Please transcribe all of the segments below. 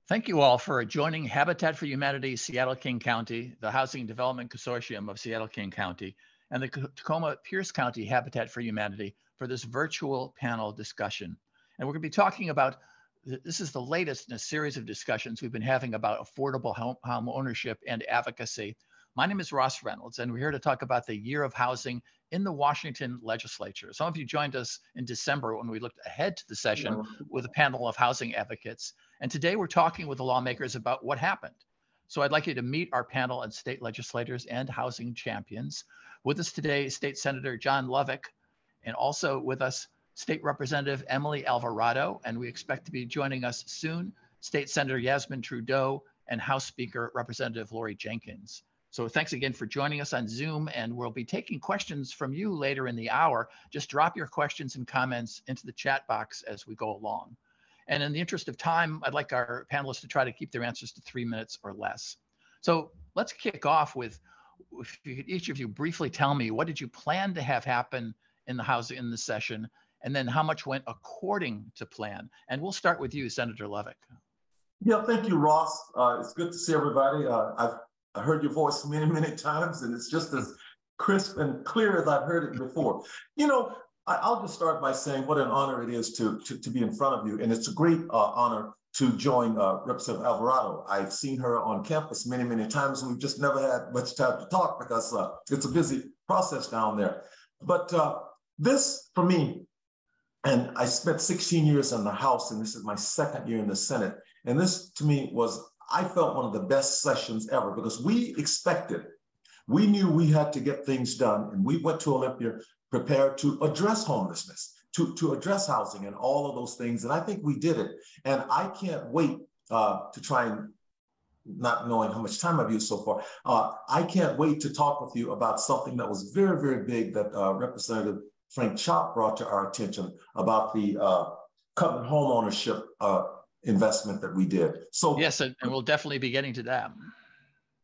Thank you all for joining Habitat for Humanity, Seattle-King County, the Housing Development Consortium of Seattle-King County, and the Tacoma-Pierce County Habitat for Humanity for this virtual panel discussion. And we're going to be talking about, this is the latest in a series of discussions we've been having about affordable home ownership and advocacy. My name is Ross Reynolds, and we're here to talk about the year of housing in the Washington legislature. Some of you joined us in December when we looked ahead to the session with a panel of housing advocates. And today we're talking with the lawmakers about what happened. So I'd like you to meet our panel of state legislators and housing champions. With us today, State Senator John Lovick, and also with us, State Representative Emily Alvarado, and we expect to be joining us soon, State Senator Yasmin Trudeau, and House Speaker Representative Laurie Jinkins. So thanks again for joining us on Zoom, and we'll be taking questions from you later in the hour. Just drop your questions and comments into the chat box as we go along. And in the interest of time, I'd like our panelists to try to keep their answers to 3 minutes or less. So let's kick off with, if you could, each of you briefly tell me, what did you plan to have happen in the session, and then how much went according to plan? And we'll start with you, Senator Lovick. Yeah, thank you, Ross. It's good to see everybody. I heard your voice many, many times, and it's just as crisp and clear as I've heard it before. You know, I'll just start by saying what an honor it is to be in front of you, and it's a great honor to join Representative Alvarado. I've seen her on campus many, many times. We've just never had much time to talk because it's a busy process down there. But this, for me, and I spent 16 years in the House, and this is my second year in the Senate, and this, to me, was, I felt, one of the best sessions ever because we knew we had to get things done, and we went to Olympia prepared to address homelessness, to address housing and all of those things, and I think we did it. And I can't wait to try and, not knowing how much time I've used so far, I can't wait to talk with you about something that was very, very big that Representative Frank Chop brought to our attention about the covenant home ownership investment that we did. So yes, and we'll definitely be getting to that.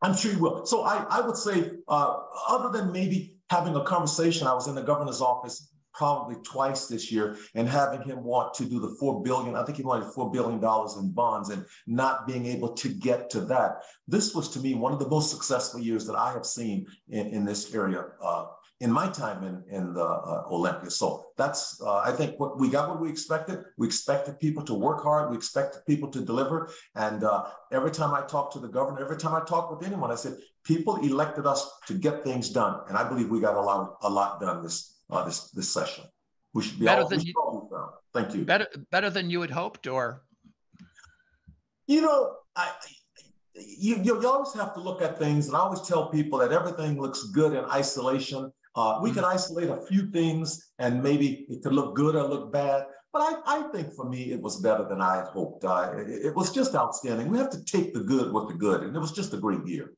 I'm sure you will. So I would say, other than maybe having a conversation, I was in the governor's office probably twice this year and having him want to do the $4 billion, I think he wanted $4 billion in bonds and not being able to get to that. This was, to me, one of the most successful years that I have seen in this area in my time in the Olympia. So that's, I think, what we got, what we expected. We expected people to work hard. We expected people to deliver. And every time I talk to the governor, every time I talk with anyone, I said, people elected us to get things done. And I believe we got a lot done this session. We should be better all, than you, thank you. Better than you had hoped, or? You know, you always have to look at things, and I always tell people that everything looks good in isolation. We can isolate a few things and maybe it could look good or look bad, but I think for me, it was better than I had hoped. It was just outstanding. We have to take the good with the good, and it was just a great year.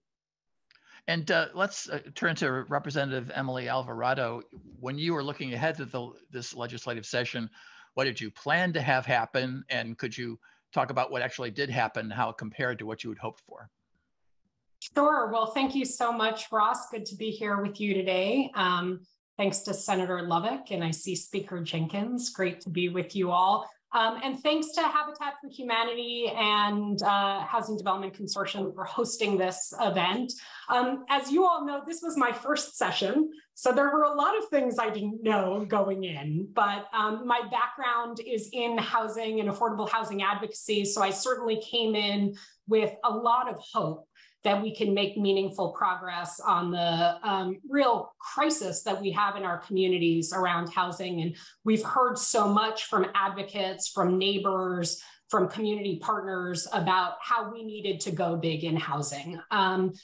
And let's turn to Representative Emily Alvarado. When you were looking ahead to this legislative session, what did you plan to have happen? And could you talk about what actually did happen, how it compared to what you had hoped for? Sure. Well, thank you so much, Ross. Good to be here with you today. Thanks to Senator Lovick, and I see Speaker Jinkins. Great to be with you all. And thanks to Habitat for Humanity and Housing Development Consortium for hosting this event. As you all know, this was my first session, so there were a lot of things I didn't know going in, but my background is in housing and affordable housing advocacy, so I certainly came in with a lot of hope that we can make meaningful progress on the real crisis that we have in our communities around housing. And we've heard so much from advocates, from neighbors, from community partners about how we needed to go big in housing. And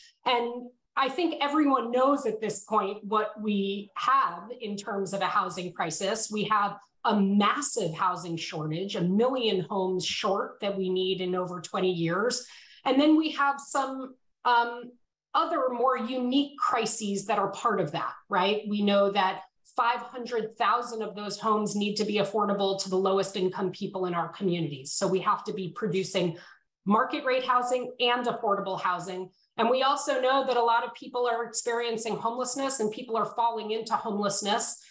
I think everyone knows at this point what we have in terms of a housing crisis. We have a massive housing shortage, 1 million homes short that we need in over 20 years. And then we have some other more unique crises that are part of that, right? We know that 500,000 of those homes need to be affordable to the lowest income people in our communities. So we have to be producing market rate housing and affordable housing. And we also know that a lot of people are experiencing homelessness and people are falling into homelessness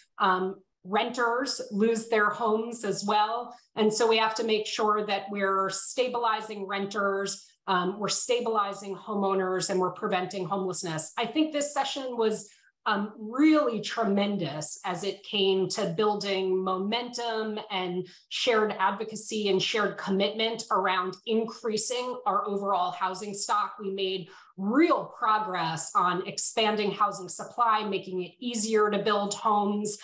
renters lose their homes as well. And so we have to make sure that we're stabilizing renters, we're stabilizing homeowners, and we're preventing homelessness. I think this session was really tremendous as it came to building momentum and shared advocacy and shared commitment around increasing our overall housing stock. We made real progress on expanding housing supply, making it easier to build homes.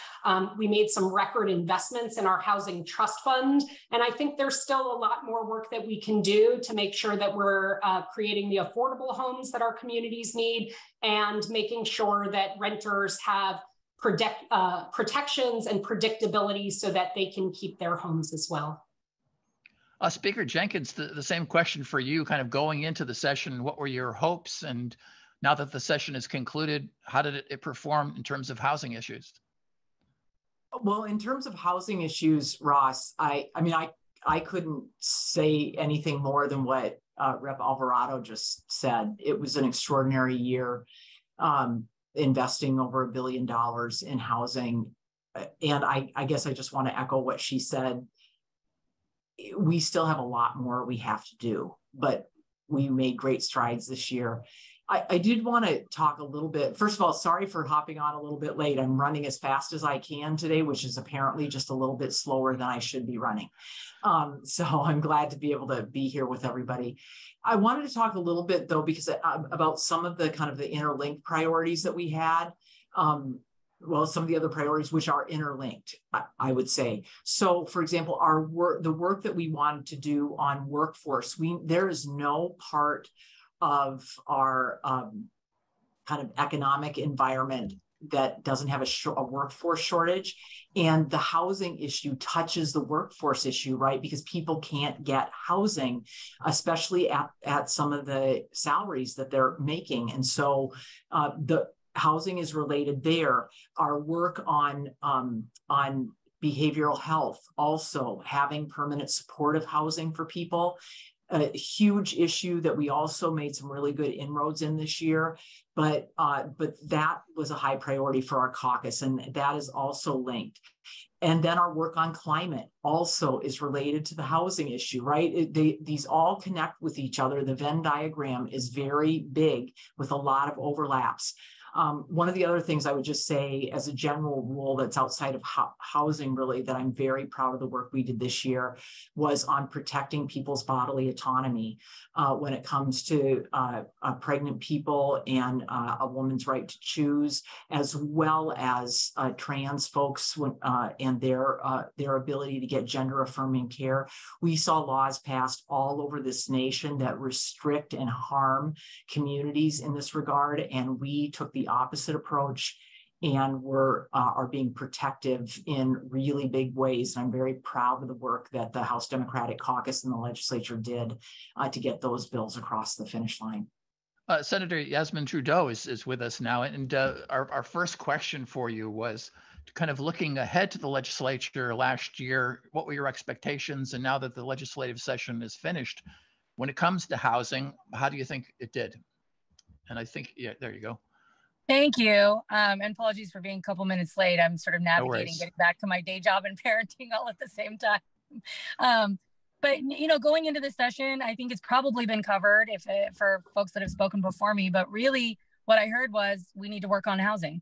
We made some record investments in our housing trust fund. And I think there's still a lot more work that we can do to make sure that we're creating the affordable homes that our communities need and making sure that renters have protections and predictability so that they can keep their homes as well. Speaker Jinkins, the same question for you, kind of going into the session, what were your hopes? And now that the session is concluded, how did it perform in terms of housing issues? Well, in terms of housing issues, Ross, I couldn't say anything more than what Rep. Alvarado just said. It was an extraordinary year, investing over $1 billion in housing. And I guess I just want to echo what she said. We still have a lot more we have to do, but we made great strides this year. I did want to talk a little bit. First of all, sorry for hopping on a little bit late. I'm running as fast as I can today, which is apparently just a little bit slower than I should be running. So I'm glad to be able to be here with everybody. I wanted to talk a little bit, though, because about some of the kind of the interlinked priorities that we had. Well, some of the other priorities, which are interlinked, I would say. So, for example, the work that we wanted to do on workforce, there is no part of our kind of economic environment that doesn't have a workforce shortage. And the housing issue touches the workforce issue, right? Because people can't get housing, especially at some of the salaries that they're making. And so the housing is related there. Our work on behavioral health, also having permanent supportive housing for people, a huge issue that we also made some really good inroads in this year. But that was a high priority for our caucus, and that is also linked. And then our work on climate also is related to the housing issue, right? These all connect with each other. The Venn diagram is very big with a lot of overlaps. One of the other things I would just say as a general rule that's outside of housing, really, that I'm very proud of the work we did this year was on protecting people's bodily autonomy when it comes to pregnant people and a woman's right to choose, as well as trans folks and their ability to get gender affirming care. We saw laws passed all over this nation that restrict and harm communities in this regard, and we took the opposite approach and are being protective in really big ways. And I'm very proud of the work that the House Democratic Caucus and the legislature did to get those bills across the finish line. Senator Yasmin Trudeau is with us now. And our first question for you was kind of looking ahead to the legislature last year. What were your expectations? And now that the legislative session is finished, when it comes to housing, how do you think it did? And I think, yeah, there you go. Thank you. And apologies for being a couple minutes late. I'm sort of navigating, getting back to my day job and parenting all at the same time. But, going into the session, I think it's probably been covered for folks that have spoken before me. But really what I heard was we need to work on housing.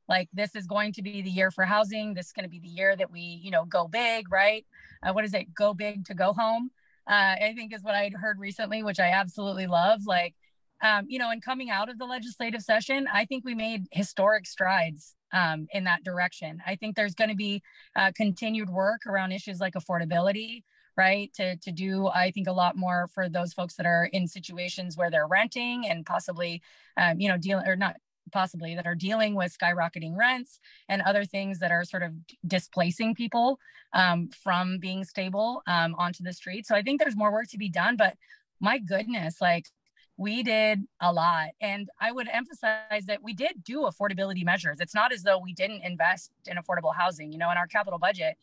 Like, this is going to be the year for housing. This is going to be the year that we, go big, right? What is it? Go big to go home, I think is what I heard recently, which I absolutely love. Like, and coming out of the legislative session, I think we made historic strides in that direction. I think there's going to be continued work around issues like affordability, right? To do, I think, a lot more for those folks that are in situations where they're renting and possibly, that are dealing with skyrocketing rents and other things that are sort of displacing people from being stable onto the street. So I think there's more work to be done, but my goodness, like, we did a lot. And I would emphasize that we did do affordability measures. It's not as though we didn't invest in affordable housing. In our capital budget,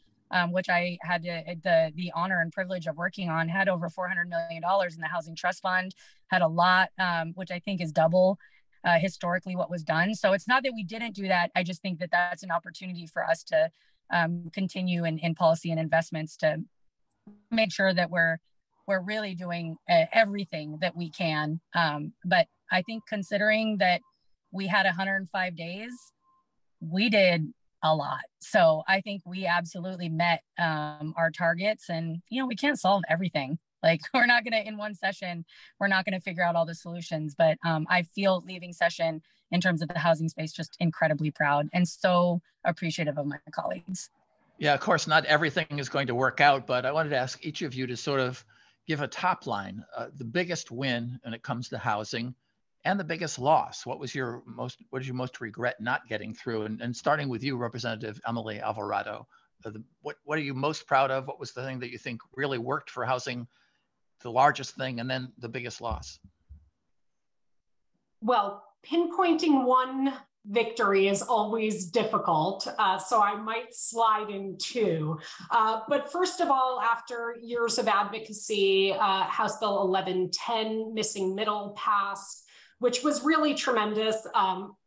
which I had the honor and privilege of working on, had over $400 million in the Housing Trust Fund, had a lot, which I think is double historically what was done. So it's not that we didn't do that. I just think that that's an opportunity for us to continue in policy and investments to make sure that we're really doing everything that we can. But I think considering that we had 105 days, we did a lot. So I think we absolutely met our targets, and, we can't solve everything. Like, we're not going to, in one session, we're not going to figure out all the solutions, but I feel leaving session in terms of the housing space just incredibly proud and so appreciative of my colleagues. Yeah, of course, not everything is going to work out, but I wanted to ask each of you to sort of give a top line, the biggest win when it comes to housing and the biggest loss. What did you most regret not getting through? And starting with you, Representative Emily Alvarado, what are you most proud of? What was the thing that you think really worked for housing, the largest thing, and then the biggest loss? Well, pinpointing one victory is always difficult, so I might slide in two. But first of all, after years of advocacy, House Bill 1110, missing middle, passed, which was really tremendous.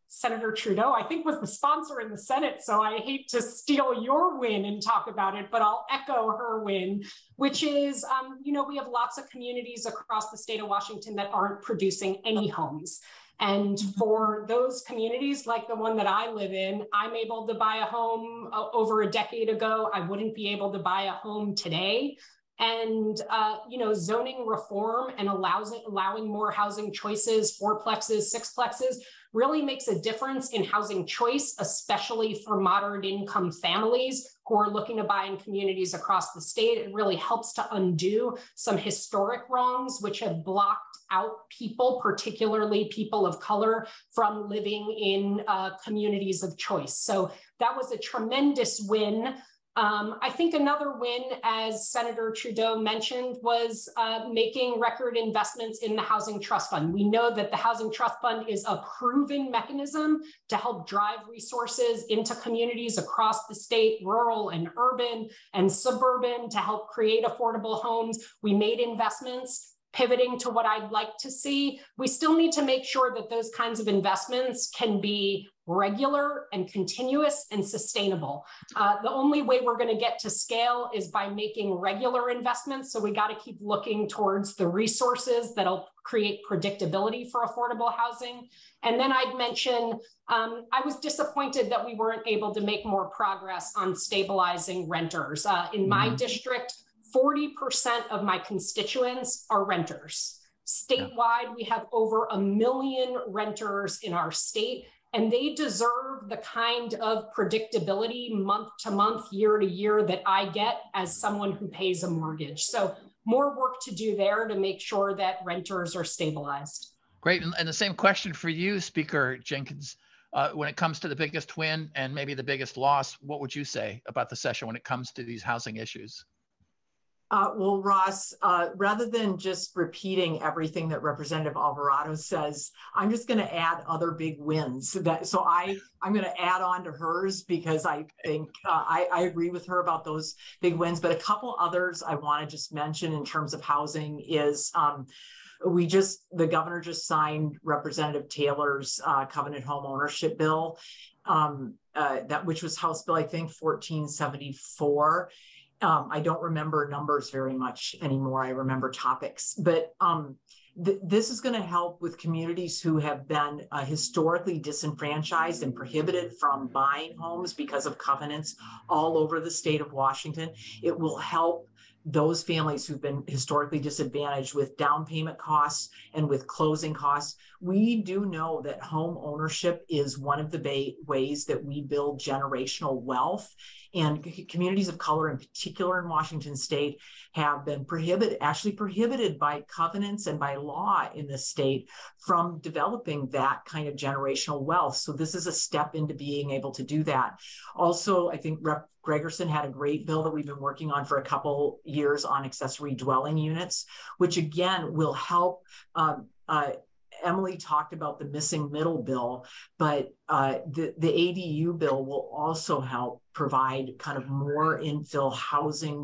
Senator Trudeau, I think, was the sponsor in the Senate, so I hate to steal your win and talk about it, but I'll echo her win, which is, we have lots of communities across the state of Washington that aren't producing any homes. And for those communities like the one that I live in, I'm able to buy a home over a decade ago. I wouldn't be able to buy a home today. And, zoning reform and allowing more housing choices, fourplexes, sixplexes, really makes a difference in housing choice, especially for moderate income families who are looking to buy in communities across the state. It really helps to undo some historic wrongs which have blocked out people, particularly people of color, from living in communities of choice. So that was a tremendous win. I think another win, as Senator Trudeau mentioned, was making record investments in the Housing Trust Fund. We know that the Housing Trust Fund is a proven mechanism to help drive resources into communities across the state, rural and urban and suburban, to help create affordable homes. We made investments. Pivoting to what I'd like to see, we still need to make sure that those kinds of investments can be regular and continuous and sustainable. The only way we're going to get to scale is by making regular investments. So we got to keep looking towards the resources that'll create predictability for affordable housing. And then I'd mention, I was disappointed that we weren't able to make more progress on stabilizing renters. In my district, 40% of my constituents are renters. Statewide, we have over 1 million renters in our state, and they deserve the kind of predictability month to month, year to year that I get as someone who pays a mortgage. So more work to do there to make sure that renters are stabilized. Great. And the same question for you, Speaker Jinkins. When it comes to the biggest win and maybe the biggest loss, what would you say about the session when it comes to these housing issues? Well, Ross, rather than just repeating everything that Representative Alvarado says, I'm just going to add other big wins. I'm going to add on to hers, because I think I agree with her about those big wins. But a couple others I want to just mention in terms of housing is the governor just signed Representative Taylor's covenant home ownership bill, which was House Bill, I think, 1474. I don't remember numbers very much anymore. I remember topics, but this is going to help with communities who have been historically disenfranchised and prohibited from buying homes because of covenants all over the state of Washington. It will help those families who've been historically disadvantaged with down payment costs and with closing costs. We do know that home ownership is one of the ways that we build generational wealth. And communities of color, in particular in Washington state, have been prohibited by covenants and by law in the state from developing that kind of generational wealth. So this is a step into being able to do that. Also, I think Rep. Gregerson had a great bill that we've been working on for a couple years on accessory dwelling units, which again will help. Emily talked about the missing middle bill, but the ADU bill will also help provide kind of more infill housing,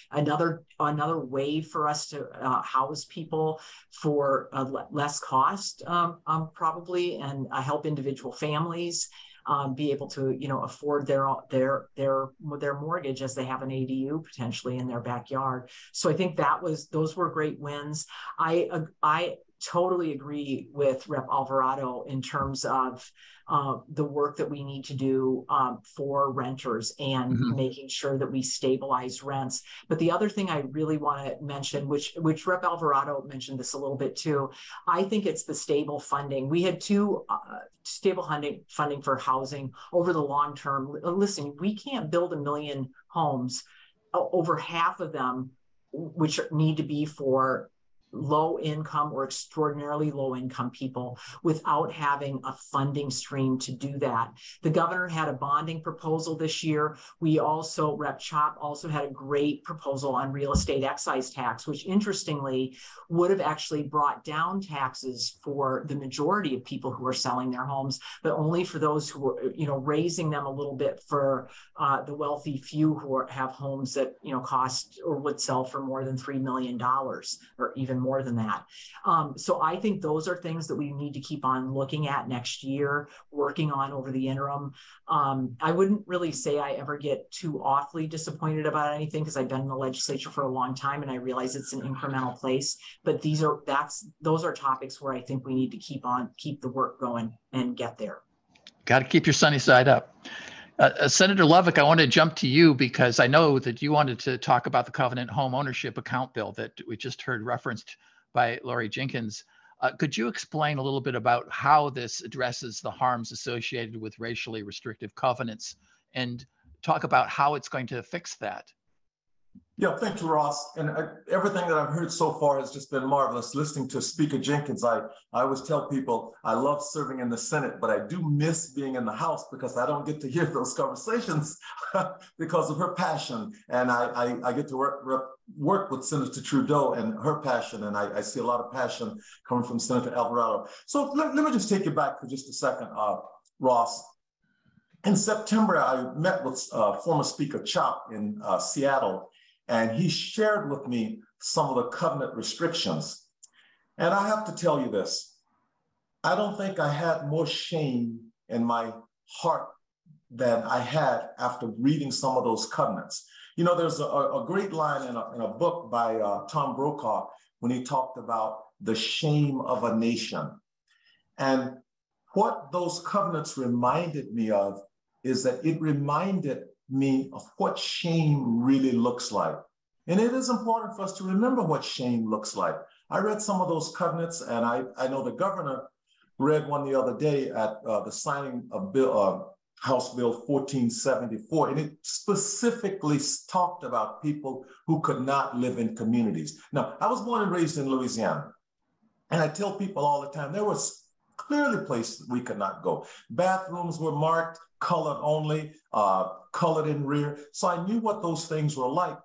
another way for us to house people for less cost, probably, and help individual families. be able to, afford their mortgage as they have an ADU potentially in their backyard. So I think those were great wins. I totally agree with Rep. Alvarado in terms of the work that we need to do for renters and making sure that we stabilize rents. But the other thing I really want to mention, which Rep. Alvarado mentioned this a little bit too, I think it's the stable funding. We had two stable funding for housing over the long term. Listen, we can't build 1 million homes, over half of them, which need to be for low income or extraordinarily low income people, without having a funding stream to do that. The governor had a bonding proposal this year. We also, Rep. Chop also had a great proposal on real estate excise tax, which interestingly would have actually brought down taxes for the majority of people who are selling their homes, but only for those who are, raising them a little bit for the wealthy few who have homes that, cost or would sell for more than $3 million or even more than that. So I think those are things that we need to keep on looking at next year, working on over the interim. I wouldn't really say I ever get too awfully disappointed about anything, because I've been in the legislature for a long time and I realize it's an incremental place, but those are topics where I think we need to keep the work going and get there. Got to keep your sunny side up. Senator Lovick, I want to jump to you because I know that you wanted to talk about the covenant home ownership account bill that we just heard referenced by Laurie Jinkins. Could you explain a little bit about how this addresses the harms associated with racially restrictive covenants and talk about how it's going to fix that? Yeah, thank you, Ross. And everything that I've heard so far has just been marvelous. Listening to Speaker Jinkins, I always tell people I love serving in the Senate, but I do miss being in the House because I don't get to hear those conversations because of her passion. And I get to work with Senator Trudeau and her passion, and I see a lot of passion coming from Senator Alvarado. So let me just take you back for just a second, Ross. In September, I met with former Speaker Chop in Seattle, and he shared with me some of the covenant restrictions. And I have to tell you this, I don't think I had more shame in my heart than I had after reading some of those covenants. There's a great line in a book by Tom Brokaw when he talked about the shame of a nation. And what those covenants reminded me of is that it reminded me of what shame really looks like. And it is important for us to remember what shame looks like. I read some of those covenants, and I know the governor read one the other day at the signing of House Bill 1474, and it specifically talked about people who could not live in communities. Now, I was born and raised in Louisiana, and I tell people all the time, there was clearly places we could not go. Bathrooms were marked colored only, colored in rear. So I knew what those things were like.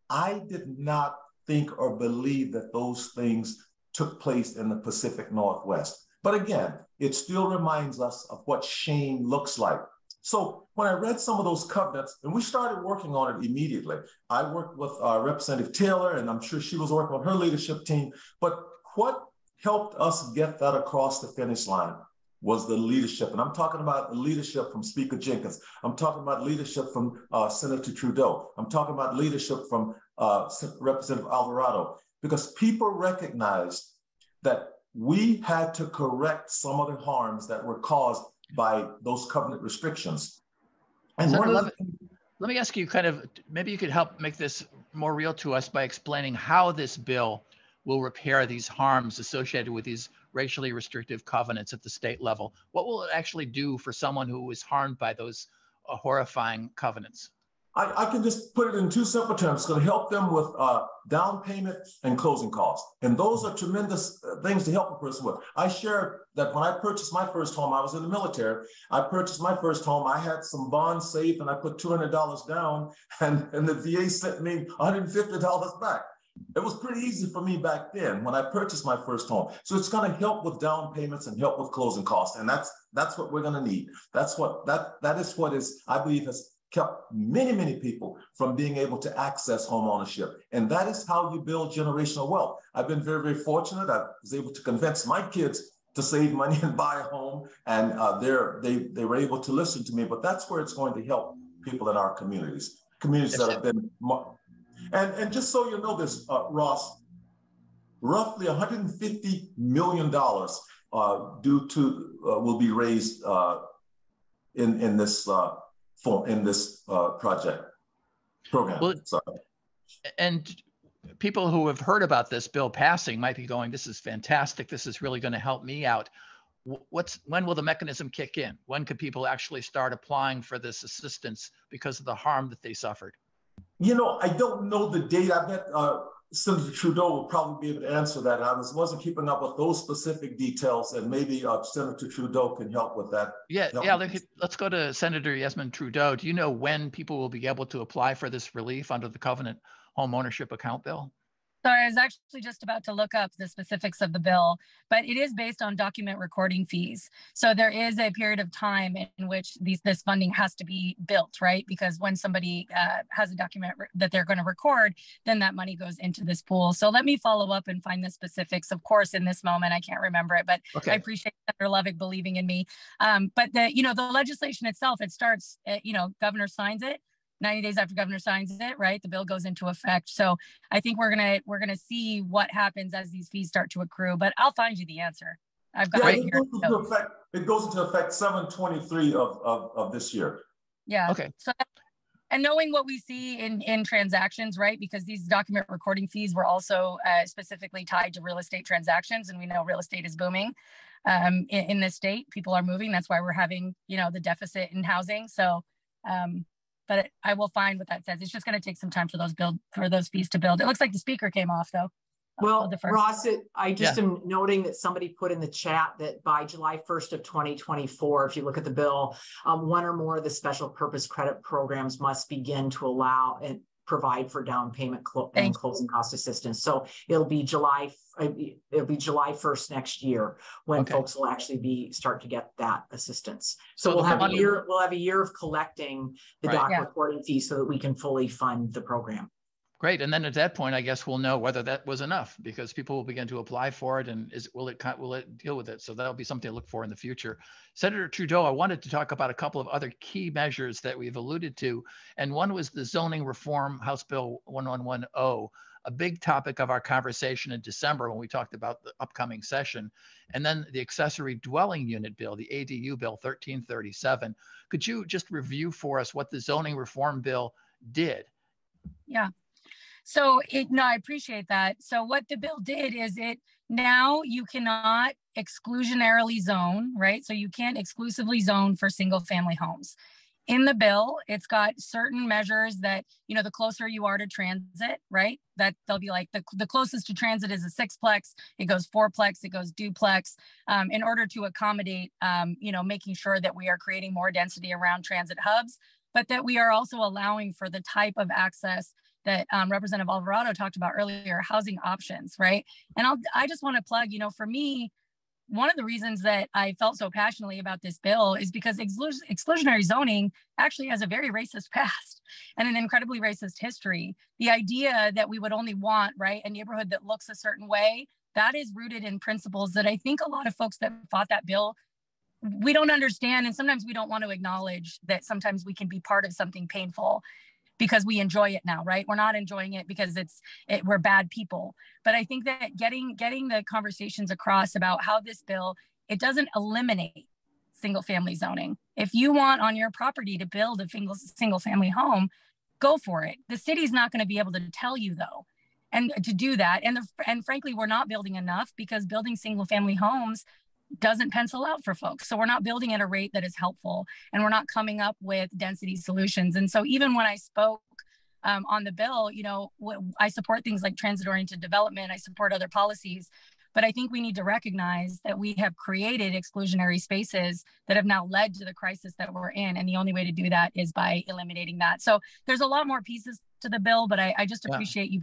I did not think or believe that those things took place in the Pacific Northwest. But again, it still reminds us of what shame looks like. So when I read some of those covenants, and we started working on it immediately, I worked with Representative Taylor, and I'm sure she was working with her leadership team. But what helped us get that across the finish line was the leadership. And I'm talking about the leadership from Speaker Jinkins. I'm talking about leadership from Senator Trudeau. I'm talking about leadership from Representative Alvarado, because people recognized that we had to correct some of the harms that were caused by those covenant restrictions. And let me ask you maybe you could help make this more real to us by explaining how this bill will repair these harms associated with these racially restrictive covenants at the state level. What will it actually do for someone who is harmed by those horrifying covenants? I can just put it in two simple terms. It's going to help them with down payment and closing costs. And those are tremendous things to help a person with. I shared that when I purchased my first home, I was in the military. I purchased my first home. I had some bonds saved and I put $200 down, and the VA sent me $150 back. It was pretty easy for me back then when I purchased my first home. So it's going to help with down payments and help with closing costs. And that's what we're going to need. That is what I believe has kept many, many people from being able to access home ownership. And that is how you build generational wealth. I've been very, very fortunate. I was able to convince my kids to save money and buy a home, and they were able to listen to me. But that's where it's going to help people in our communities that have been. And just so you know this, Ross, roughly $150 million will be raised in this program. Well, and people who have heard about this bill passing might be going, "This is fantastic. This is really going to help me out." When will the mechanism kick in? When could people actually start applying for this assistance because of the harm that they suffered? You know, I don't know the date. I bet Senator Trudeau will probably be able to answer that. I wasn't keeping up with those specific details, and maybe Senator Trudeau can help with that. Yeah. Let's go to Senator Yasmin Trudeau. Do you know when people will be able to apply for this relief under the Covenant Home Ownership Account Bill? So I was actually just about to look up the specifics of the bill, but it is based on document recording fees. So there is a period of time in which this funding has to be built, right? Because when somebody has a document that they're going to record, then that money goes into this pool. So let me follow up and find the specifics. Of course, in this moment, I can't remember it, but okay. I appreciate Senator Lovick believing in me. But the legislation itself, it starts, governor signs it. 90 days after governor signs it, right? The bill goes into effect. So I think we're gonna see what happens as these fees start to accrue. But I'll find you the answer. I've got it here. It goes into effect 7/23 of this year. Yeah. Okay. So, and knowing what we see in transactions, right? Because these document recording fees were also specifically tied to real estate transactions, and we know real estate is booming in this state. People are moving. That's why we're having the deficit in housing. So. But I will find what that says. It's just going to take some time for those fees to build. It looks like the speaker came off though. Well, Ross, I just am noting that somebody put in the chat that by July 1st of 2024, if you look at the bill, one or more of the special purpose credit programs must begin to allow and provide for down payment and closing cost assistance. So it'll be July 1st next year when folks will actually start to get that assistance. So we'll have a year of collecting the recording fee so that we can fully fund the program. Great. And then at that point, I guess we'll know whether that was enough, because people will begin to apply for it, and will it deal with it? So that'll be something to look for in the future. Senator Trudeau, I wanted to talk about a couple of other key measures that we've alluded to. And one was the zoning reform, House Bill 1110, a big topic of our conversation in December when we talked about the upcoming session. And then the accessory dwelling unit bill, the ADU bill 1337. Could you just review for us what the zoning reform bill did? Yeah. So I appreciate that. So what the bill did is now you cannot exclusionarily zone, right? So you can't exclusively zone for single family homes. In the bill, it's got certain measures that, the closer you are to transit, right? That they'll be like the closest to transit is a sixplex, it goes fourplex, it goes duplex, in order to accommodate, making sure that we are creating more density around transit hubs, but that we are also allowing for the type of access that Representative Alvarado talked about earlier, housing options, right? And I just want to plug, for me, one of the reasons that I felt so passionately about this bill is because exclusionary zoning actually has a very racist past and an incredibly racist history. The idea that we would only want, right, a neighborhood that looks a certain way, that is rooted in principles that I think a lot of folks that fought that bill, we don't understand. And sometimes we don't want to acknowledge that sometimes we can be part of something painful because we enjoy it now, right? We're not enjoying it because we're bad people. But I think that getting the conversations across about how this bill, it doesn't eliminate single family zoning. If you want on your property to build a single family home, go for it. The city's not going to be able to tell you though, and to do that. And frankly, we're not building enough because building single family homes doesn't pencil out for folks. So we're not building at a rate that is helpful, and we're not coming up with density solutions. And so even when I spoke on the bill, I support things like transit-oriented development, I support other policies, but I think we need to recognize that we have created exclusionary spaces that have now led to the crisis that we're in. And the only way to do that is by eliminating that. So there's a lot more pieces to the bill, but I just appreciate you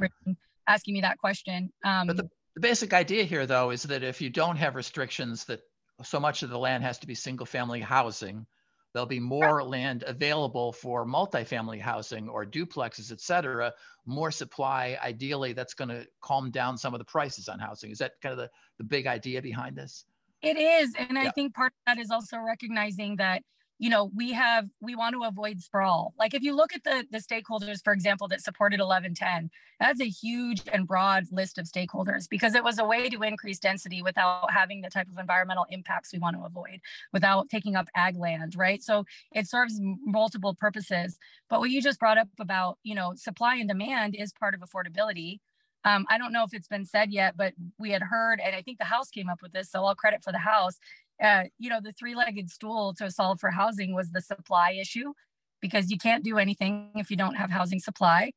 asking me that question. But the basic idea here, though, is that if you don't have restrictions that so much of the land has to be single family housing, there'll be more land available for multifamily housing or duplexes, et cetera, more supply. Ideally, that's going to calm down some of the prices on housing. Is that kind of the big idea behind this? It is. And I think part of that is also recognizing that, you know, we want to avoid sprawl. Like if you look at the stakeholders, for example, that supported 1110, that's a huge and broad list of stakeholders because it was a way to increase density without having the type of environmental impacts we want to avoid, without taking up ag land, right? So it serves multiple purposes. But what you just brought up about, you know, supply and demand is part of affordability. I don't know if it's been said yet, but we had heard, and I think the House came up with this, so all credit for the House. You know, the three-legged stool to solve for housing was the supply issue, because you can't do anything if you don't have housing supply.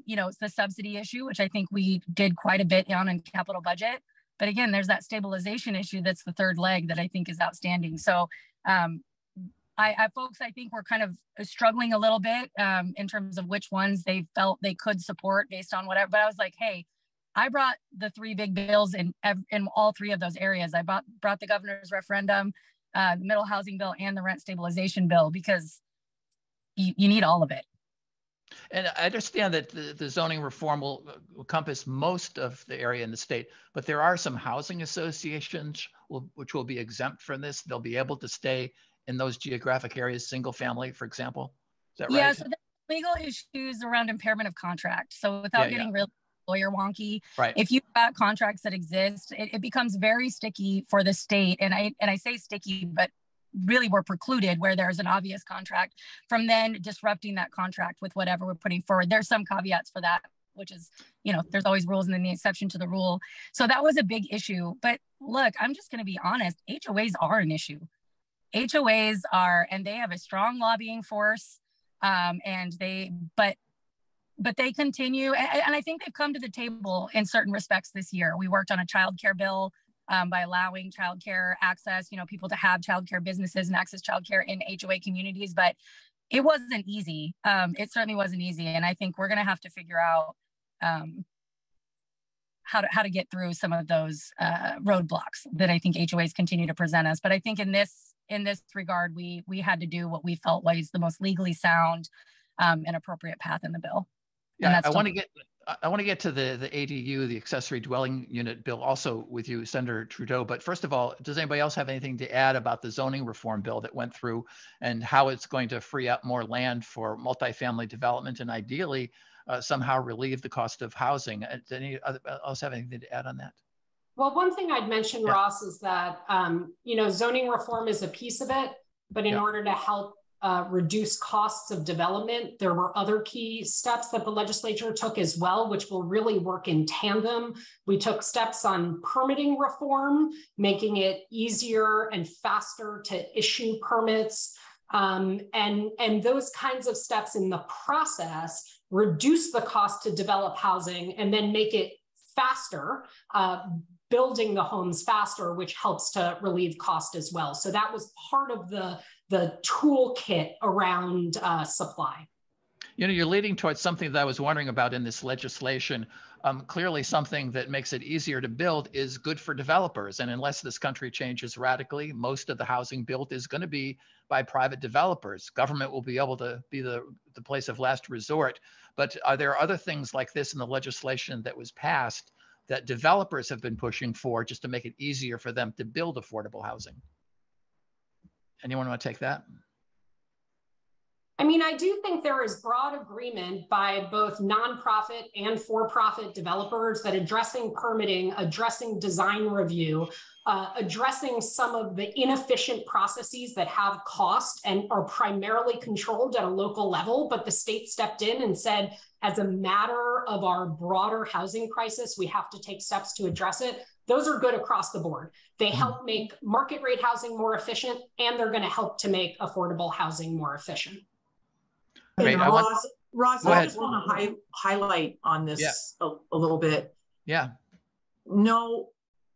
You know, it's the subsidy issue, which I think we did quite a bit on in capital budget. But again, there's that stabilization issue that's the third leg that I think is outstanding. So folks, I think we're kind of struggling a little bit in terms of which ones they felt they could support based on whatever. But I was like, hey, I brought the three big bills in all three of those areas. I brought the governor's referendum, the middle housing bill, and the rent stabilization bill, because you need all of it. And I understand that the zoning reform will encompass most of the area in the state, but there are some housing associations which will be exempt from this. They'll be able to stay in those geographic areas, single family, for example. Is that right? Yeah, so the legal issues around impairment of contract. So without getting real lawyer wonky, right. If you've got contracts that exist, it becomes very sticky for the state. And I say sticky, but really we're precluded where there's an obvious contract from then disrupting that contract with whatever we're putting forward. There's some caveats for that, which is, you know, there's always rules and then the exception to the rule. So that was a big issue. But look, I'm just going to be honest, HOAs are an issue. HOAs are, and they have a strong lobbying force, but they continue, and I think they've come to the table in certain respects this year. We worked on a childcare bill by allowing childcare access, you know, people to have childcare businesses and access childcare in HOA communities, but it wasn't easy. It certainly wasn't easy, and I think we're going to have to figure out how to get through some of those roadblocks that I think HOAs continue to present us. But I think in this regard, we had to do what we felt was the most legally sound and appropriate path in the bill. Yeah, I want to get to the ADU, the accessory dwelling unit bill, also with you, Senator Trudeau. But first of all, does anybody else have anything to add about the zoning reform bill that went through and how it's going to free up more land for multifamily development and ideally somehow relieve the cost of housing? Does any else have anything to add on that? Well, one thing I'd mention, Ross, is that, you know, zoning reform is a piece of it, but in order to help reduce costs of development, there were other key steps that the legislature took as well, which will really work in tandem. We took steps on permitting reform, making it easier and faster to issue permits. And those kinds of steps in the process reduce the cost to develop housing and then make it faster, building the homes faster, which helps to relieve cost as well. So that was part of the toolkit around supply. You know, you're leading towards something that I was wondering about in this legislation. Clearly something that makes it easier to build is good for developers. And unless this country changes radically, most of the housing built is going to be by private developers. Government will be able to be the place of last resort. But are there other things like this in the legislation that was passed that developers have been pushing for just to make it easier for them to build affordable housing? Anyone want to take that? I mean, I do think there is broad agreement by both nonprofit and for-profit developers that addressing permitting, addressing design review, addressing some of the inefficient processes that have cost and are primarily controlled at a local level, but the state stepped in and said, as a matter of our broader housing crisis, we have to take steps to address it. Those are good across the board. They help make market rate housing more efficient, and they're going to help to make affordable housing more efficient. And Ross, I just want to highlight on this a little bit. Yeah. No,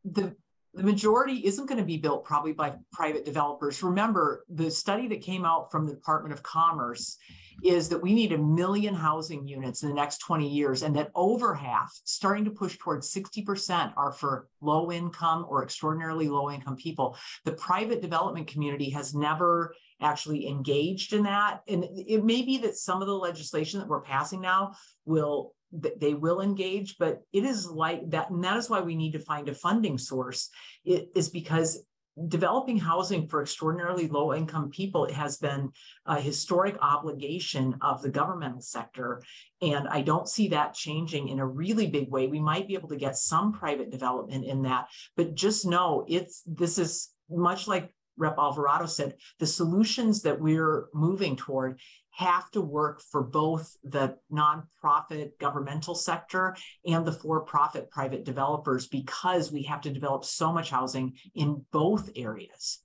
the majority isn't going to be built probably by private developers. Remember, the study that came out from the Department of Commerce is that we need 1 million housing units in the next 20 years, and that over half, starting to push towards 60%, are for low income or extraordinarily low income people. The private development community has never actually engaged in that. And it may be that some of the legislation that we're passing now will engage, but it is like that. And that is why we need to find a funding source. It is because developing housing for extraordinarily low income people has been a historic obligation of the governmental sector. And I don't see that changing in a really big way. We might be able to get some private development in that, but just know this is much like Rep. Alvarado said, the solutions that we're moving toward have to work for both the nonprofit governmental sector and the for-profit private developers, because we have to develop so much housing in both areas.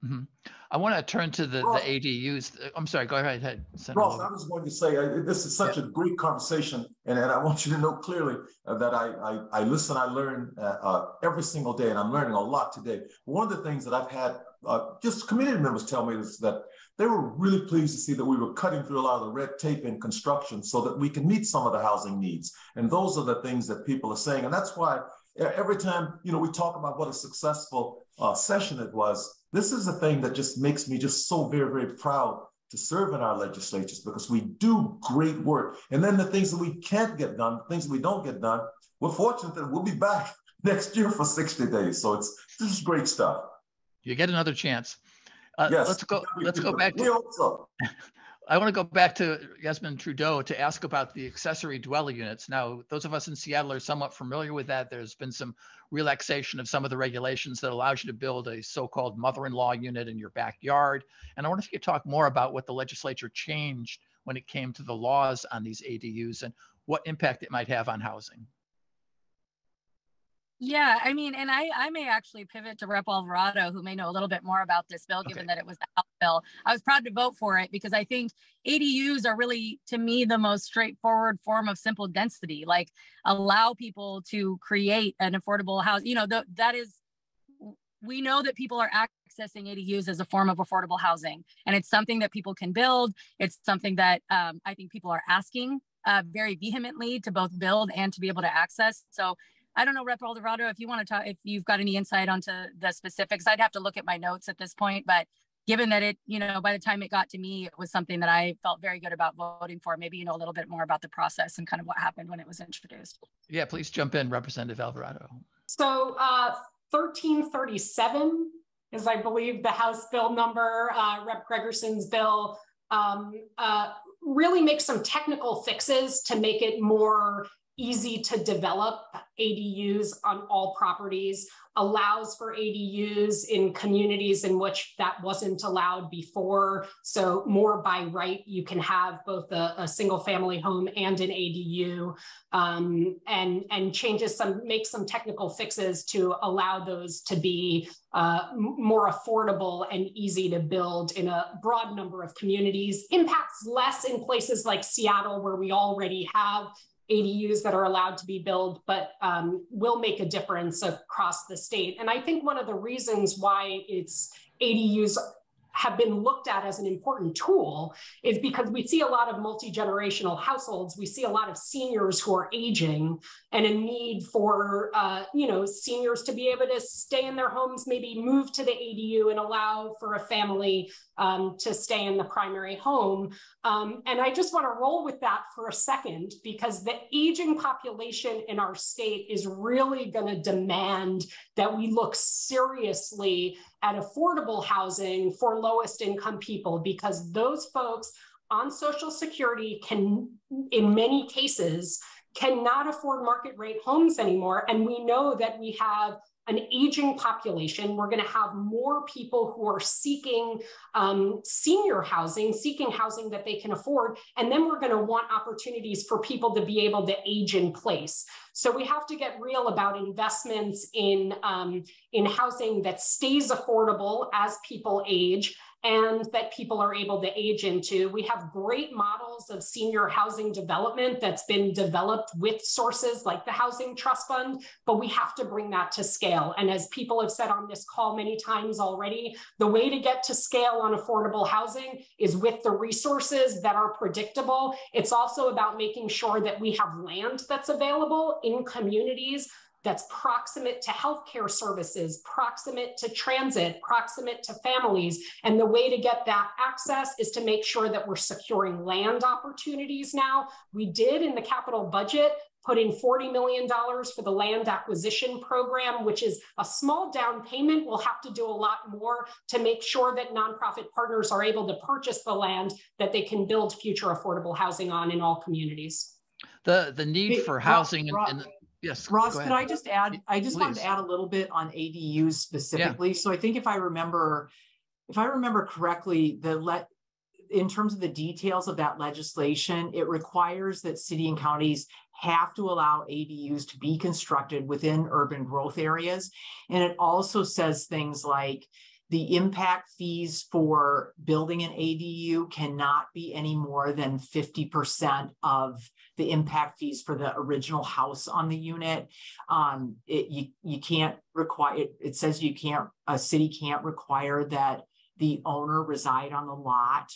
Mm-hmm. I want to turn to the ADUs. I'm sorry, go ahead. Senator Ross, Lovick. I was going to say, this is such a great conversation, and I want you to know clearly that I listen, I learn every single day, and I'm learning a lot today. One of the things that I've had just community members tell me is that they were really pleased to see that we were cutting through a lot of the red tape in construction so that we can meet some of the housing needs. And those are the things that people are saying. And that's why every time, we talk about what a successful session it was, this is the thing that just makes me just so very, very proud to serve in our legislatures, because we do great work. And then the things that we can't get done, things that we don't get done, we're fortunate that we'll be back next year for 60 days. So this is great stuff. You get another chance. Yes. Let's go back to, I want to go back to Yasmin Trudeau to ask about the accessory dwelling units. Now, those of us in Seattle are somewhat familiar with that. There's been some relaxation of some of the regulations that allows you to build a so-called mother-in-law unit in your backyard. And I wonder if you could talk more about what the legislature changed when it came to the laws on these ADUs and what impact it might have on housing. Yeah, I mean, and I may actually pivot to Rep. Alvarado, who may know a little bit more about this bill, given that it was the House bill. I was proud to vote for it because I think ADUs are really, to me, the most straightforward form of simple density, like allow people to create an affordable house. We know that people are accessing ADUs as a form of affordable housing, and it's something that people can build. It's something that I think people are asking very vehemently to both build and to be able to access. So I don't know, Rep. Alvarado, if you want to talk, if you've got any insight onto the specifics. I'd have to look at my notes at this point, but given that it, by the time it got to me, it was something that I felt very good about voting for. Maybe you know a little bit more about the process and kind of what happened when it was introduced. Yeah, please jump in, Representative Alvarado. So 1337 is, I believe, the House bill number. Rep. Gregerson's bill really makes some technical fixes to make it more easy to develop ADUs on all properties, allows for ADUs in communities in which that wasn't allowed before. So more by right, you can have both a single family home and an ADU, and changes make some technical fixes to allow those to be more affordable and easy to build in a broad number of communities. Impacts less in places like Seattle, where we already have ADUs that are allowed to be built, but will make a difference across the state. And I think one of the reasons why ADUs have been looked at as an important tool is because we see a lot of multi-generational households. We see a lot of seniors who are aging and a need for seniors to be able to stay in their homes, maybe move to the ADU and allow for a family to stay in the primary home. And I just want to roll with that for a second, because the aging population in our state is really going to demand that we look seriously at affordable housing for lowest income people, because those folks on Social Security can, in many cases, cannot afford market rate homes anymore. And we know that we have an aging population. We're going to have more people who are seeking senior housing, seeking housing that they can afford. And then we're going to want opportunities for people to be able to age in place. So we have to get real about investments in housing that stays affordable as people age, and that people are able to age into. We have great models of senior housing development that's been developed with sources like the Housing Trust Fund, but we have to bring that to scale. And as people have said on this call many times already, the way to get to scale on affordable housing is with the resources that are predictable. It's also about making sure that we have land that's available in communities that's proximate to healthcare services, proximate to transit, proximate to families. And the way to get that access is to make sure that we're securing land opportunities now. We did in the capital budget put in $40 million for the land acquisition program, which is a small down payment. We'll have to do a lot more to make sure that nonprofit partners are able to purchase the land that they can build future affordable housing on in all communities. The need for housing yes, Ross, could I just add, I just wanted to add a little bit on ADUs specifically. So I think if I remember correctly, in terms of the details of that legislation, it requires that city and counties have to allow ADUs to be constructed within urban growth areas. And it also says things like the impact fees for building an ADU cannot be any more than 50% of the impact fees for the original house on the unit. You can't require, it says a city can't require that the owner reside on the lot.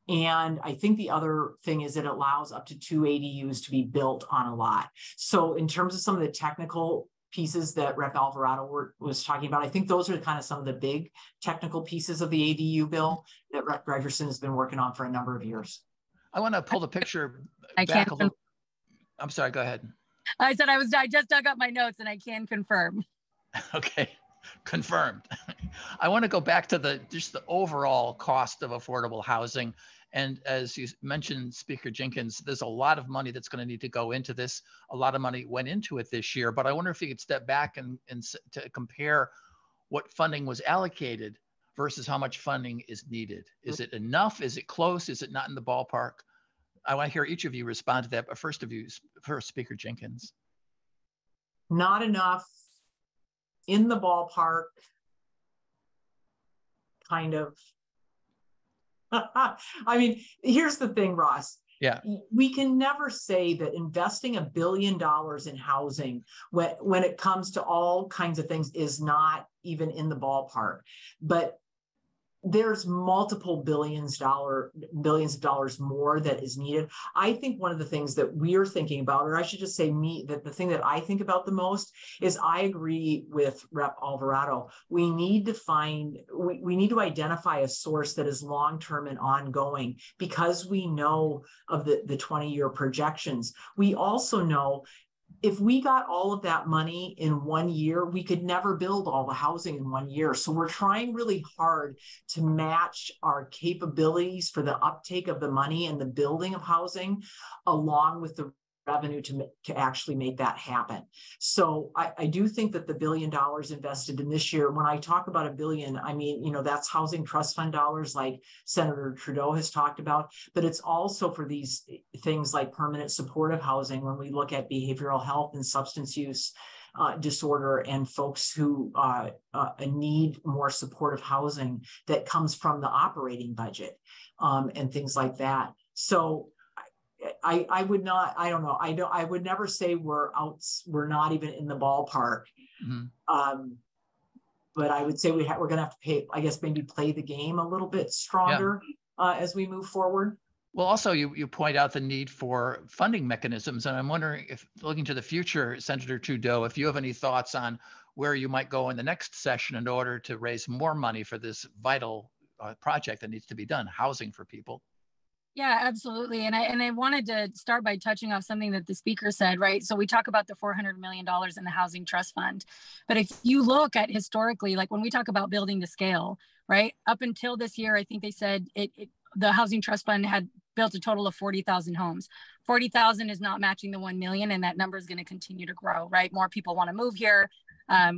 And I think the other thing is it allows up to 2 ADUs to be built on a lot. So in terms of some of the technical pieces that Rep. Alvarado was talking about, I think those are kind of some of the big technical pieces of the ADU bill that Rep. Gregerson has been working on for a number of years. I want to pull the picture back a little. I'm sorry, go ahead. I said I just dug up my notes and I can confirm. Okay, confirmed. I want to go back to just the overall cost of affordable housing. And as you mentioned, Speaker Jinkins, there's a lot of money that's going to need to go into this. A lot of money went into it this year, but I wonder if you could step back and to compare what funding was allocated versus how much funding is needed. Is it enough? Is it close? Is it not in the ballpark? I want to hear each of you respond to that, but first Speaker Jinkins. Not enough, in the ballpark, kind of. I mean, here's the thing, Ross. Yeah. We can never say that investing $1 billion in housing when it comes to all kinds of things is not even in the ballpark. But there's multiple billions of dollars more that is needed. I think one of the things that we're thinking about, or I should just say that the thing that I think about the most is I agree with Rep. Alvarado. We need to identify a source that is long-term and ongoing because we know of the 20-year projections. We also know if we got all of that money in 1 year, we could never build all the housing in 1 year. So we're trying really hard to match our capabilities for the uptake of the money and the building of housing along with the revenue to actually make that happen. So I do think that the $1 billion invested in this year, when I talk about $1 billion, I mean, that's housing trust fund dollars like Senator Trudeau has talked about, but it's also for these things like permanent supportive housing when we look at behavioral health and substance use disorder and folks who need more supportive housing that comes from the operating budget and things like that. So I would not, I don't know. I would never say we're not even in the ballpark. Mm-hmm. But I would say we're going to have to maybe play the game a little bit stronger as we move forward. Well, also you point out the need for funding mechanisms. And I'm wondering if, looking to the future, Senator Trudeau, if you have any thoughts on where you might go in the next session in order to raise more money for this vital project that needs to be done, housing for people. Yeah, absolutely. And I wanted to start by touching off something that the speaker said, right? So we talk about the $400 million in the Housing Trust Fund. But if you look at historically, like when we talk about building to scale, right? Up until this year, I think they said the Housing Trust Fund had built a total of 40,000 homes. 40,000 is not matching the 1 million, and that number is going to continue to grow, right? More people want to move here.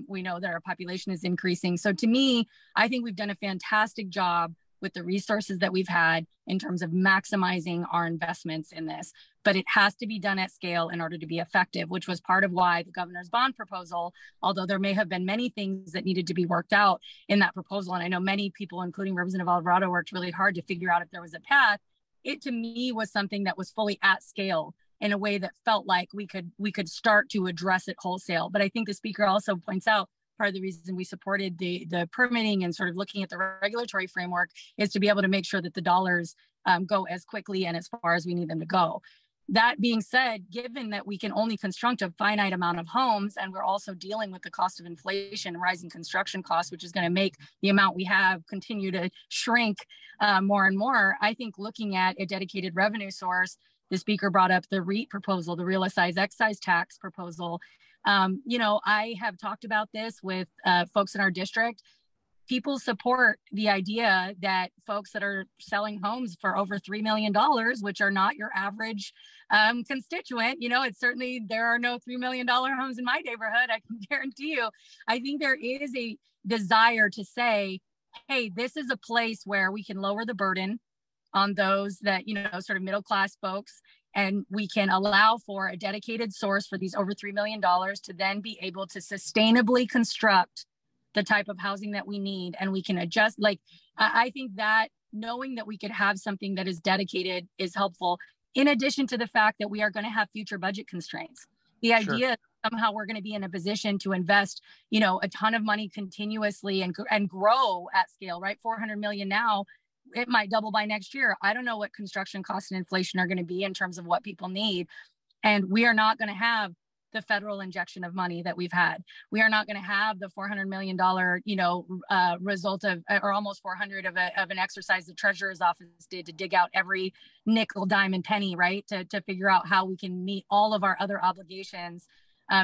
We know that our population is increasing. So to me, I think we've done a fantastic job with the resources that we've had in terms of maximizing our investments in this. But it has to be done at scale in order to be effective, which was part of why the governor's bond proposal, although there may have been many things that needed to be worked out in that proposal, and I know many people, including Representative Alvarado, worked really hard to figure out if there was a path, it to me was something that was fully at scale in a way that felt like we could start to address it wholesale. But I think the speaker also points out part of the reason we supported the permitting and sort of looking at the regulatory framework is to be able to make sure that the dollars go as quickly and as far as we need them to go. That being said, given that we can only construct a finite amount of homes, and we're also dealing with the cost of inflation, rising construction costs, which is going to make the amount we have continue to shrink more and more, I think looking at a dedicated revenue source The speaker brought up the REIT proposal, the real excise tax proposal. I have talked about this with folks in our district. People support the idea that folks that are selling homes for over $3 million, which are not your average constituent, it's certainly, there are no $3 million homes in my neighborhood, I can guarantee you. I think there is a desire to say, hey, this is a place where we can lower the burden on those that, sort of middle-class folks, and we can allow for a dedicated source for these over $3 million to then be able to sustainably construct the type of housing that we need. And we can adjust. I think that knowing that we could have something that is dedicated is helpful, in addition to the fact that we are going to have future budget constraints. The idea that somehow we're going to be in a position to invest, a ton of money continuously and grow at scale, right? 400 million now, it might double by next year. I don't know what construction costs and inflation are going to be in terms of what people need. And we are not going to have the federal injection of money that we've had. We are not going to have the $400 million, result of, or almost 400 of an exercise the Treasurer's Office did to dig out every nickel, dime, and penny, right? To figure out how we can meet all of our other obligations,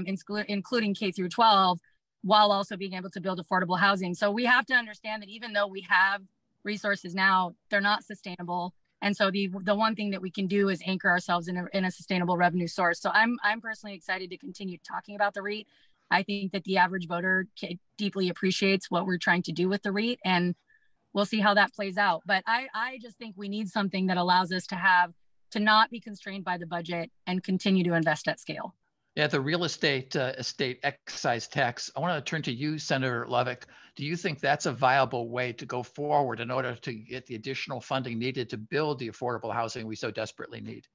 including K through 12, while also being able to build affordable housing. So we have to understand that even though we have resources now, they're not sustainable. And so the one thing that we can do is anchor ourselves in a sustainable revenue source. So I'm personally excited to continue talking about the REIT. I think that the average voter deeply appreciates what we're trying to do with the REIT, and we'll see how that plays out. But I just think we need something that allows us to not be constrained by the budget and continue to invest at scale. Yeah, the real estate excise tax. I want to turn to you, Senator Lovick. Do you think that's a viable way to go forward in order to get the additional funding needed to build the affordable housing we so desperately need?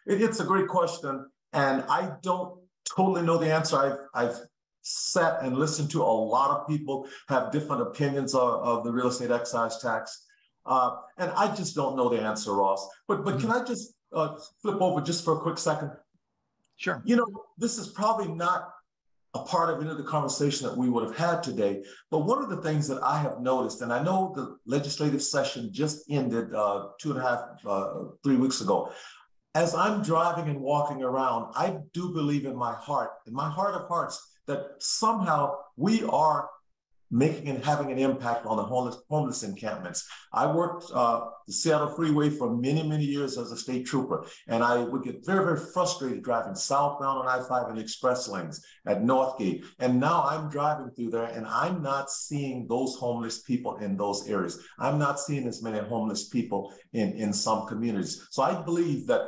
It's a great question, and I don't totally know the answer. I've sat and listened to a lot of people have different opinions of the real estate excise tax, and I just don't know the answer, Ross. But can I just flip over just for a quick second? Sure. This is probably not a part of any of the conversation that we would have had today, but one of the things that I have noticed, and I know the legislative session just ended 3 weeks ago. As I'm driving and walking around, I do believe in my heart of hearts, that somehow we are making and having an impact on the homeless encampments. I worked the Seattle Freeway for many, many years as a state trooper, and I would get very, very frustrated driving southbound on I-5 and express lanes at Northgate. And now I'm driving through there, and I'm not seeing those homeless people in those areas. I'm not seeing as many homeless people in some communities. So I believe that,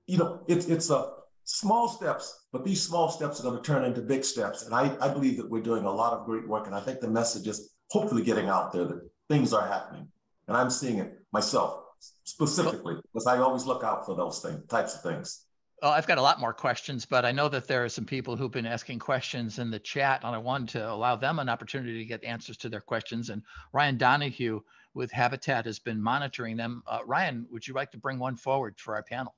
it's a small steps, but these small steps are going to turn into big steps. And I believe that we're doing a lot of great work. And I think the message is hopefully getting out there that things are happening. And I'm seeing it myself specifically, because I always look out for those types of things. Well, I've got a lot more questions, but I know that there are some people who've been asking questions in the chat, and I wanted to allow them an opportunity to get answers to their questions. And Ryan Donahue with Habitat has been monitoring them. Ryan, would you like to bring one forward for our panel?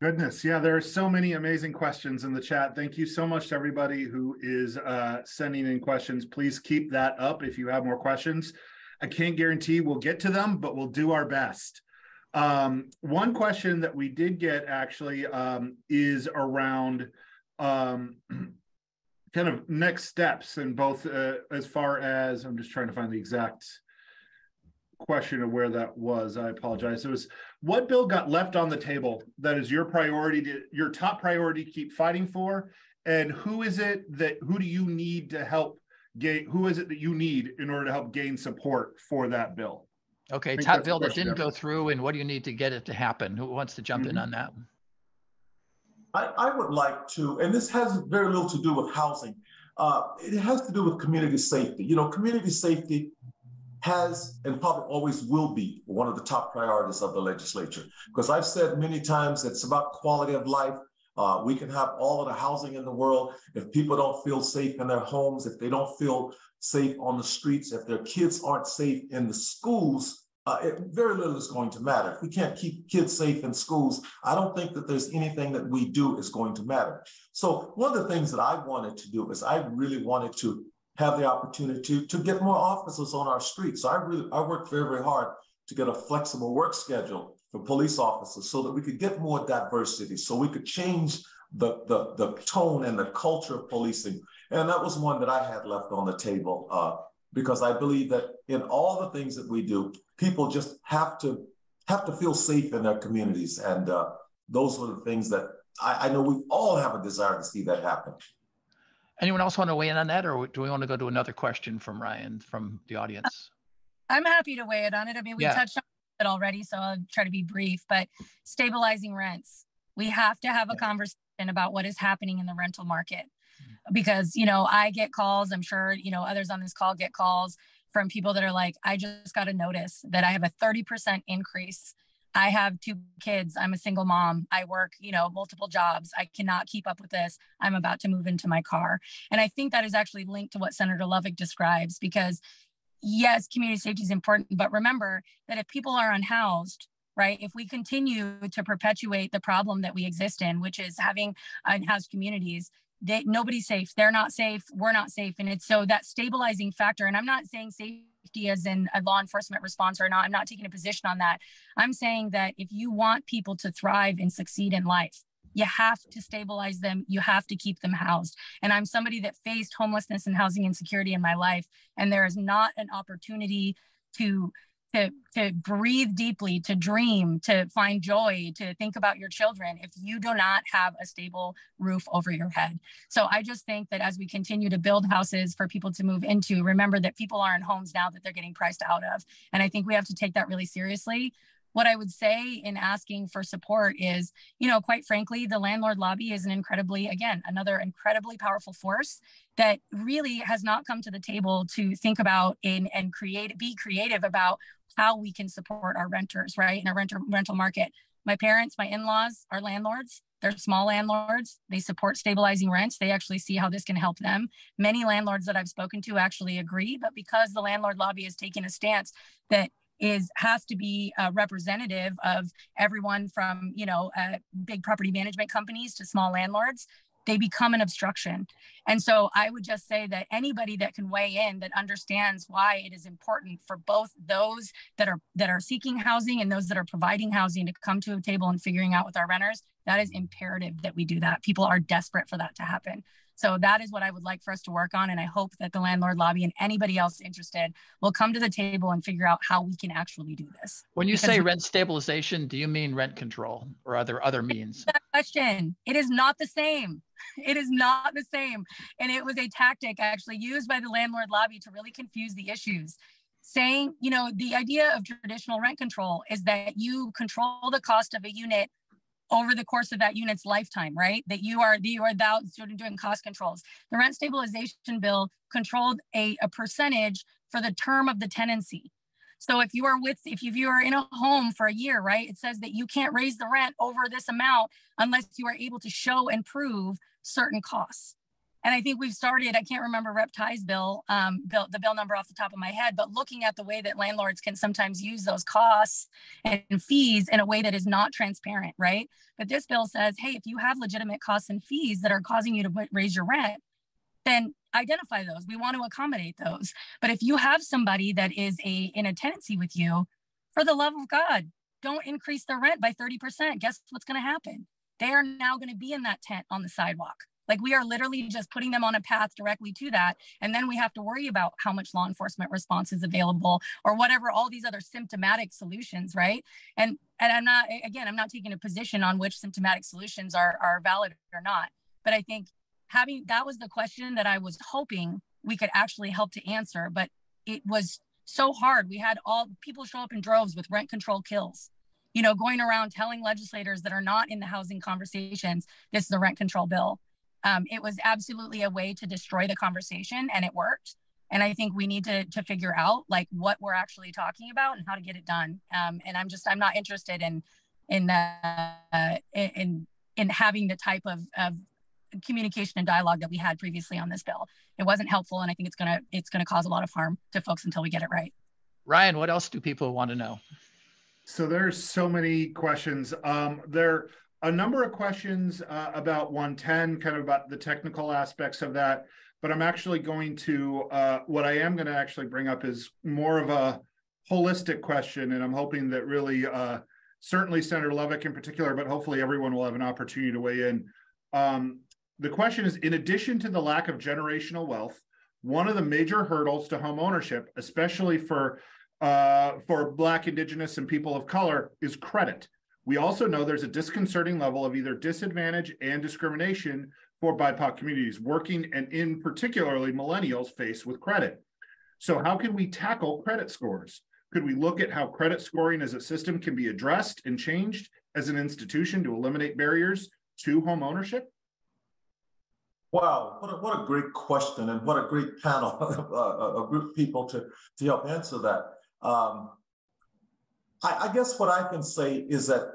Goodness, yeah, there are so many amazing questions in the chat. Thank you so much to everybody who is sending in questions. Please keep that up if you have more questions. I can't guarantee we'll get to them, but we'll do our best. One question that we did get actually is around kind of next steps, and both as far as, I'm just trying to find the exact question of where that was. I apologize. It was, what bill got left on the table that is your priority, your top priority to keep fighting for? And who do you need to help gain, who is it that you need in order to help gain support for that bill? Okay, top bill that didn't go through, and what do you need to get it to happen? Who wants to jump in on that? I would like to, and this has very little to do with housing. It has to do with community safety. Community safety has and probably always will be one of the top priorities of the legislature. Because I've said many times, it's about quality of life. We can have all of the housing in the world. If people don't feel safe in their homes, if they don't feel safe on the streets, if their kids aren't safe in the schools, very little is going to matter. If we can't keep kids safe in schools, I don't think that there's anything that we do is going to matter. So one of the things that I wanted to do is I really wanted to have the opportunity to get more officers on our streets. So I worked very, very hard to get a flexible work schedule for police officers so that we could get more diversity, so we could change the tone and the culture of policing. And that was one that I had left on the table because I believe that in all the things that we do, people just have to feel safe in their communities. And those are the things that I know we all have a desire to see that happen. Anyone else want to weigh in on that, or do we want to go to another question from Ryan from the audience? I'm happy to weigh in on it. I mean, we touched on it already, so I'll try to be brief, but stabilizing rents. We have to have a conversation about what is happening in the rental market, because, you know, I get calls, I'm sure, you know, others on this call get calls from people that are like, I just got a notice that I have a 30% increase. I have 2 kids. I'm a single mom. I work, you know, multiple jobs. I cannot keep up with this. I'm about to move into my car. And I think that is actually linked to what Senator Lovick describes, because yes, community safety is important, but remember that if people are unhoused, right, if we continue to perpetuate the problem that we exist in, which is having unhoused communities, nobody's safe. They're not safe. We're not safe. And it's so that stabilizing factor. And I'm not saying safety as in a law enforcement response or not. I'm not taking a position on that. I'm saying that if you want people to thrive and succeed in life, you have to stabilize them. You have to keep them housed. And I'm somebody that faced homelessness and housing insecurity in my life. And there is not an opportunity to breathe deeply, to dream, to find joy, to think about your children if you do not have a stable roof over your head. So I just think that as we continue to build houses for people to move into, remember that people are in homes now that they're getting priced out of. And I think we have to take that really seriously. What I would say in asking for support is, you know, quite frankly, the landlord lobby is another incredibly powerful force that really has not come to the table to think about and be creative about how we can support our renters, right, in a rental market. My parents, my in-laws are landlords. They're small landlords. They support stabilizing rents. They actually see how this can help them. Many landlords that I've spoken to actually agree, but because the landlord lobby has taken a stance that has to be representative of everyone from, you know, big property management companies to small landlords, they become an obstruction. And so I would just say that anybody that can weigh in that understands why it is important for both those that are seeking housing and those that are providing housing to come to a table and figuring out with our renters, that is imperative that we do that. People are desperate for that to happen. So that is what I would like for us to work on. And I hope that the landlord lobby and anybody else interested will come to the table and figure out how we can actually do this. When you say rent stabilization, do you mean rent control or other means? That question. It is not the same. It is not the same. And it was a tactic actually used by the landlord lobby to really confuse the issues. Saying, you know, the idea of traditional rent control is that you control the cost of a unit over the course of that unit's lifetime, right? That you are doing cost controls. The rent stabilization bill controlled a percentage for the term of the tenancy. So if you are in a home for a year, right, it says that you can't raise the rent over this amount unless you are able to show and prove certain costs. And I think we've started, I can't remember Rep. Ty's bill, the bill number off the top of my head, but looking at the way that landlords can sometimes use those costs and fees in a way that is not transparent, right? But this bill says, hey, if you have legitimate costs and fees that are causing you to raise your rent, then identify those. We want to accommodate those. But if you have somebody that is in a tenancy with you, for the love of God, don't increase their rent by 30%. Guess what's going to happen? They are now going to be in that tent on the sidewalk. Like we are literally just putting them on a path directly to that. And then we have to worry about how much law enforcement response is available or whatever, all these other symptomatic solutions, right? And I'm not taking a position on which symptomatic solutions are valid or not. But I think that was the question that I was hoping we could actually help to answer, but it was so hard. We had all people show up in droves with rent control kills, you know, going around telling legislators that are not in the housing conversations, this is a rent control bill. It was absolutely a way to destroy the conversation, and it worked. And I think we need to figure out like what we're actually talking about and how to get it done. And I'm not interested in having the type of communication and dialogue that we had previously on this bill. It wasn't helpful, and I think it's gonna cause a lot of harm to folks until we get it right. Ryan, what else do people want to know? So there's so many questions. There a number of questions about 110, kind of about the technical aspects of that. but I'm actually going to, what I am going to actually bring up is more of a holistic question, and I'm hoping that really, certainly Senator Lovick in particular, but hopefully everyone will have an opportunity to weigh in. The question is, in addition to the lack of generational wealth, one of the major hurdles to home ownership, especially for Black, Indigenous, and people of color, is credit. We also know there's a disconcerting level of either disadvantage and discrimination for BIPOC communities, working and in particularly millennials faced with credit. So how can we tackle credit scores? Could we look at how credit scoring as a system can be addressed and changed as an institution to eliminate barriers to home ownership? Wow, what a great question, and what a great panel, a group of people to help answer that. I guess what I can say is that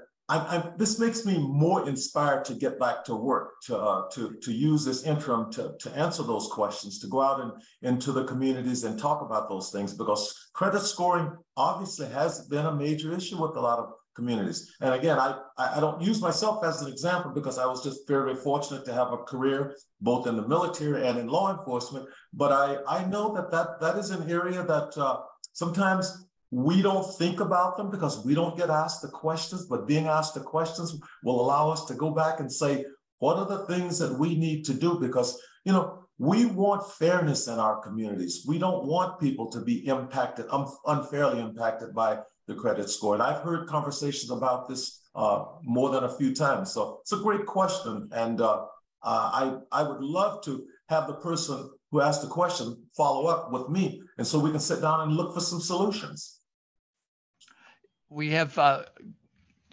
this makes me more inspired to get back to work, to use this interim to answer those questions, to go out into the communities and talk about those things, because credit scoring obviously has been a major issue with a lot of communities. And again, I don't use myself as an example because I was just very, very fortunate to have a career both in the military and in law enforcement. But I know that is an area that sometimes we don't think about them because we don't get asked the questions, but being asked the questions will allow us to go back and say, what are the things that we need to do? Because, you know, we want fairness in our communities. We don't want people to be impacted, unfairly impacted by the credit score. And I've heard conversations about this more than a few times. So it's a great question. And I would love to have the person who asked the question follow up with me. And so we can sit down and look for some solutions. We have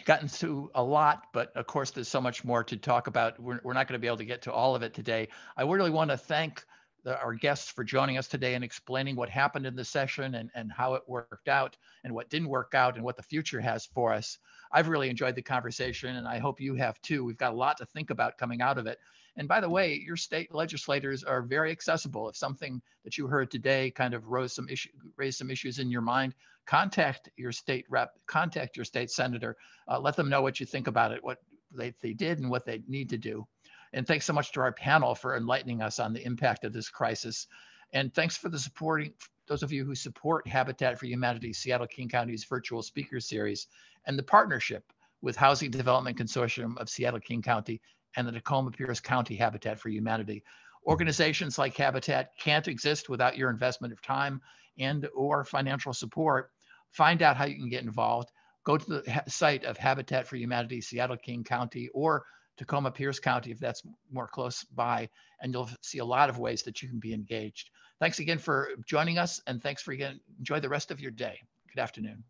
gotten to a lot, but of course, there's so much more to talk about. We're not going to be able to get to all of it today. I really want to thank our guests for joining us today and explaining what happened in the session and how it worked out and what didn't work out and what the future has for us. I've really enjoyed the conversation, and I hope you have too. We've got a lot to think about coming out of it. And by the way, your state legislators are very accessible. If something that you heard today kind of raised some issues in your mind, contact your state rep, contact your state senator, let them know what you think about it, what they did and what they need to do. And thanks so much to our panel for enlightening us on the impact of this crisis. And thanks for the supporting, those of you who support Habitat for Humanity, Seattle-King County's virtual speaker series, and the partnership with Housing Development Consortium of Seattle-King County and the Tacoma-Pierce County Habitat for Humanity. Organizations like Habitat can't exist without your investment of time and or financial support. Find out how you can get involved. Go to the site of Habitat for Humanity, Seattle-King County, or Tacoma-Pierce County, if that's more close by, and you'll see a lot of ways that you can be engaged. Thanks again for joining us, and thanks for again. Enjoy the rest of your day. Good afternoon.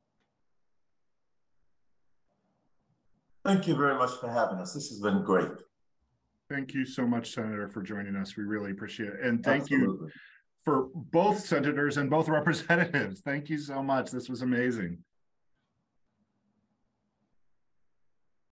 Thank you very much for having us. This has been great. Thank you so much, Senator, for joining us. We really appreciate it. And thank Absolutely. you for both senators and both representatives. Thank you so much. This was amazing.